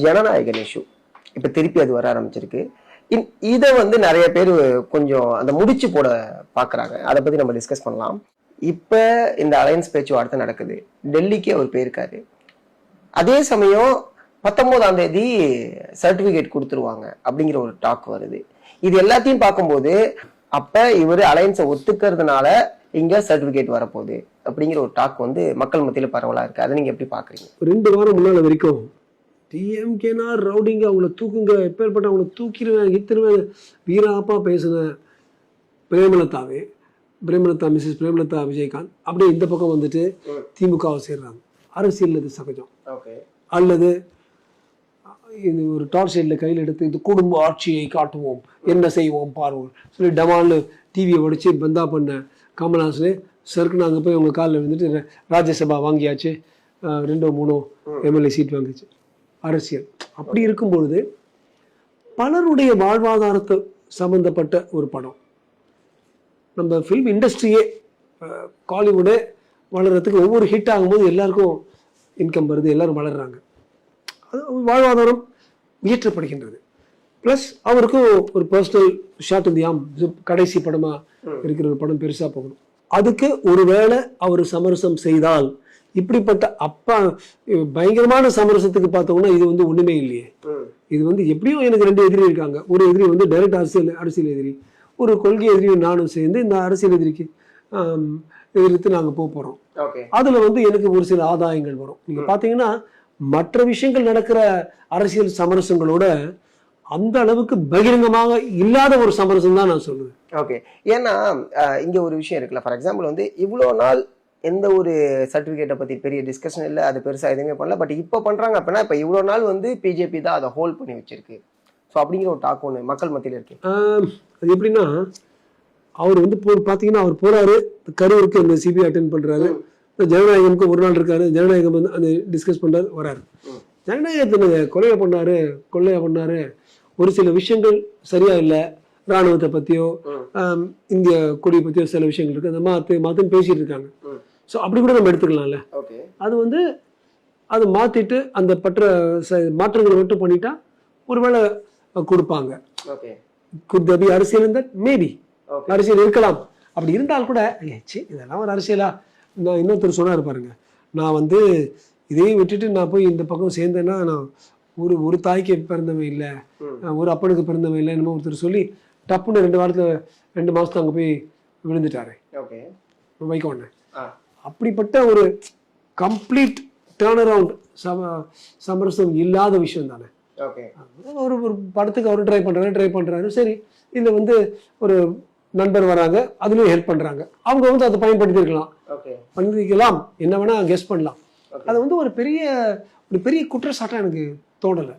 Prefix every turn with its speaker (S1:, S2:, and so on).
S1: Jananayagan issue இப்ப திருப்பி அது வர ஆரம்பிச்சிருக்கு. இதை வந்து நிறைய பேர் கொஞ்சம் அந்த முடிச்சு போட பாக்குறாங்க. அதை பத்தி நம்ம டிஸ்கஸ் பண்ணலாம். இப்ப இந்த அலையன்ஸ் பேச்சுவார்த்தை நடக்குது. டெல்லிக்கு அவர் போயிருக்காரு. அதே சமயம் 19ஆம் தேதி சர்டிபிகேட் கொடுத்துருவாங்க அப்படிங்கிற ஒரு டாக் வருது. இது எல்லாத்தையும் பார்க்கும்போது அப்ப இவரு அலையன்ஸை ஒத்துக்கிறதுனால இங்க சர்டிபிகேட் வரப்போகுது அப்படிங்கிற ஒரு டாக் வந்து மக்கள் மத்தியில பரவலா இருக்கு. அதை நீங்க எப்படி பாக்குறீங்க?
S2: 2 வாரம் முன்னால வரைக்கும் டிஎம்கேனா ரவுடிங்க, அவங்கள தூக்குங்க, எப்பேற்பட்ட அவங்கள தூக்கிடுவேன், இத்திருவேன் வீராப்பா பேசின பிரேமலதா மிஸ்ஸஸ் பிரேமலதா விஜயகாந்த் அப்படியே இந்த பக்கம் வந்துட்டு திமுகவை சேர்றாங்க. அரசியல் இது சகஜம். அல்லது இது ஒரு டார்ச் லைட்டில் கையில் எடுத்து இது குடும்ப ஆட்சியை காட்டுவோம், என்ன செய்வோம் பார்வோம் சொல்லி டமால்னு டிவியை வடித்து பந்தா பண்ண கமல்ஹாசனே சருக்கு நாங்கள் போய் உங்கள் காலில் வந்துட்டு ராஜ்யசபா வாங்கியாச்சு, 2-3 எம்எல்ஏ சீட் வாங்கிச்சு. அரசியல் அப்படி இருக்கும்பொழுது பலருடைய வாழ்வாதாரத்தை சம்பந்தப்பட்ட ஒரு படம். நம்ம ஃபில்ம் இண்டஸ்ட்ரியே காலிவுட்டே வளர்கிறதுக்கு ஒவ்வொரு ஹிட் ஆகும்போது எல்லாருக்கும் இன்கம் வருது, எல்லாரும் வளர்கிறாங்க, அது வாழ்வாதாரம் உயர்த்தப்படுகின்றது. ப்ளஸ் அவருக்கும் ஒரு பர்சனல் ஷார்ட் இந்தியாம் கடைசி படமாக இருக்கிற ஒரு படம் பெருசாக போகணும். அதுக்கு ஒருவேளை அவர் சமரசம் செய்தால், இப்படிப்பட்ட அப்பா பயங்கரமான சமரசத்துக்கு பார்த்தோம்னா இது வந்து ஒண்ணுமே இல்லையே. இது வந்து எப்படியும் எனக்கு 2 எதிரி இருக்காங்க. ஒரு எதிரி வந்து டைரக்ட் அரசியல் எதிரி, ஒரு கொள்கை எதிரியும் நானும் சேர்ந்து இந்த அரசியல் எதிரிக்கு எதிர்த்து நாங்கள் போகிறோம். அதுல வந்து எனக்கு ஒரு சில ஆதாயங்கள் வரும். நீங்க பாத்தீங்கன்னா மற்ற விஷயங்கள் நடக்கிற அரசியல் சமரசங்களோட அந்த அளவுக்கு பகிரங்கமாக இல்லாத ஒரு சமரசம் தான் நான் சொல்லுவேன்.
S1: ஓகே, ஏன்னா இங்க ஒரு விஷயம் இருக்குல்ல. ஃபார் எக்ஸாம்பிள் வந்து இவ்வளோ நாள் எந்த ஒரு சர்டிஃபிகேட்டை பத்தி பெரிய டிஸ்கஷன் இல்லை, அது பெருசா எதுவுமே பண்ணல. பட் இப்போ பண்றாங்க அப்படின்னா இப்போ இவ்வளோ நாள் வந்து பிஜேபி தான் அதை ஹோல்ட் பண்ணி வச்சிருக்கு. ஸோ அப்படிங்கிற ஒரு டாக் ஒன்று மக்கள் மத்தியில் இருக்கு.
S2: அது எப்படின்னா, அவர் வந்து பார்த்தீங்கன்னா அவர் போறாரு, கரூருக்கு அந்த சிபிஐ அட்டென்ட் பண்றாரு, ஜனநாயகமுக்கு ஒரு நாள் இருக்காரு, ஜனநாயகம் வந்து அந்த டிஸ்கஸ் பண்றாரு, வராரு. ஜனநாயகத்தினுடைய கொள்ளையா பண்ணாரு, ஒரு சில விஷயங்கள் சரியா இல்லை, ராணுவத்தை பத்தியோ இந்திய கொடியை பத்தியோ சில விஷயங்கள் இருக்கு, அந்த மாத்துன்னு பேசிட்டு இருக்காங்க. ஸோ அப்படி கூட நம்ம எடுத்துக்கலாம்ல. அது வந்து அதை மாத்திட்டு அந்த மாற்றங்களை மட்டும் பண்ணிட்டா ஒருவேளை கொடுப்பாங்க. அரசியல் இருந்தால் மேபி அரசியல் இருக்கலாம். அப்படி இருந்தால் கூட இதெல்லாம் ஒரு அரசியலா? நான் இன்னொருத்தர் சொன்னார் பாருங்க, நான் வந்து இதையும் விட்டுட்டு நான் போய் இந்த பக்கம் சேர்ந்தேன்னா நான் ஒரு தாய்க்கு பிறந்தவன் இல்லை, ஒரு அப்பனுக்கு பிறந்தவன் இல்லை, என்னமோ ஒருத்தர் சொல்லி டப்புன்னு 2 மாசத்துல அங்கே போய் விழுந்துட்டாரு வைக்கோண்ண. அப்படிப்பட்ட ஒரு கம்ப்ளீட் டேர்ன் அரவுண்ட் சமரசம் இல்லாத விஷயம் தானே. ஒரு படத்துக்கு அவரு ட்ரை பண்றாரு, சரி இதுல வந்து ஒரு நண்பர் வராங்க, அதுலயும் ஹெல்ப் பண்றாங்க, அவங்க வந்து அதை பண்ணிருக்கலாம், என்ன வேணா கெஸ் பண்ணலாம். அது வந்து ஒரு பெரிய குற்றச்சாட்டா எனக்கு தோணலை.